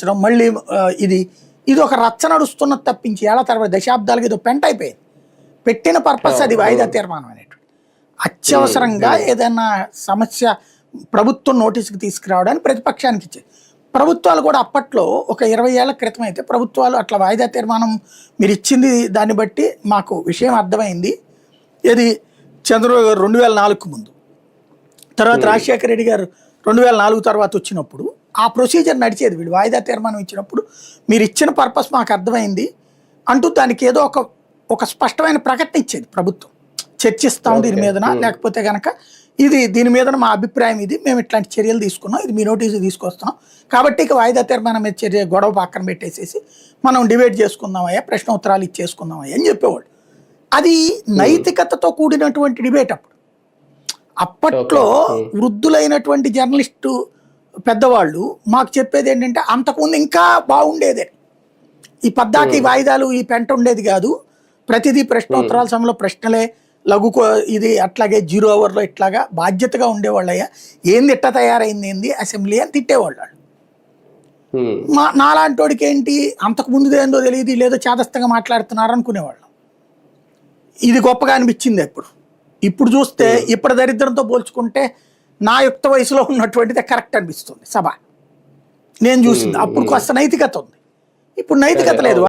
మార్చడం మళ్ళీ ఇది ఇది ఒక రచ్చ నడుస్తున్నది తప్పించి ఏళ్ల తర్వాత దశాబ్దాలకి ఇది పెంట అయిపోయింది. పెట్టిన పర్పస్ అది వాయిదా తీర్మానం అనేటువంటి. అత్యవసరంగా ఏదైనా సమస్య ప్రభుత్వం నోటీసుకి తీసుకురావడానికి ప్రతిపక్షానికి ఇచ్చేది. ప్రభుత్వాలు కూడా అప్పట్లో ఒక 20 ఏళ్ల క్రితం అయితే ప్రభుత్వాలు అట్లా వాయిదా తీర్మానం మీరు ఇచ్చింది దాన్ని బట్టి మాకు విషయం అర్థమైంది. ఇది చంద్రబాబు గారు 2004కు ముందు, తర్వాత రాజశేఖర రెడ్డి గారు 2004 తర్వాత వచ్చినప్పుడు ఆ ప్రొసీజర్ నడిచేది. వీళ్ళు వాయిదా తీర్మానం ఇచ్చినప్పుడు మీరు ఇచ్చిన పర్పస్ మాకు అర్థమైంది అంటూ దానికి ఏదో ఒక స్పష్టమైన ప్రకటన ఇచ్చేది ప్రభుత్వం. చర్చిస్తాం దీని మీదన, లేకపోతే కనుక ఇది దీని మీద మా అభిప్రాయం ఇది, మేము ఇట్లాంటి చర్యలు తీసుకున్నాం, ఇది మీ నోటీసు తీసుకొస్తున్నాం కాబట్టి ఇక వాయిదా తీర్మానం మీద చర్య గొడవ పక్కన పెట్టేసేసి మనం డిబేట్ చేసుకుందామయ్యా, ప్రశ్నోత్తరాలు ఇచ్చేసుకుందామయ్యా అని చెప్పేవాళ్ళు. అది నైతికతతో కూడినటువంటి డిబేట్. అప్పట్లో వృద్ధులైనటువంటి జర్నలిస్టు పెద్దవాళ్ళు మాకు చెప్పేది ఏంటంటే అంతకుముందు ఇంకా బాగుండేదే, ఈ పద్దాకి వాయిదాలు ఈ పెంట ఉండేది కాదు, ప్రతిదీ ప్రశ్నోత్తరాల సమయంలో ప్రశ్నలే, లఘు ఇది అట్లాగే 0 అవర్లో ఇట్లాగా బాధ్యతగా ఉండేవాళ్ళయ్యా, ఏంది ఇట్ట తయారైంది ఏంది అసెంబ్లీ అని తిట్టేవాళ్ళు. నాలాంటి వాడికి ఏంటి అంతకు ముందు ఏందో తెలియదు, లేదో చేదస్తంగా మాట్లాడుతున్నారు అనుకునేవాళ్ళం. ఇది గొప్పగా అనిపించింది ఇప్పుడు చూస్తే ఇప్పటి దరిద్రంతో పోల్చుకుంటే నా యుక్త వయసులో ఉన్నటువంటిది కరెక్ట్ అనిపిస్తుంది సభ నేను చూసింది. అప్పుడు కాస్త నైతికత ఉంది, ఇప్పుడు నైతికత లేదు.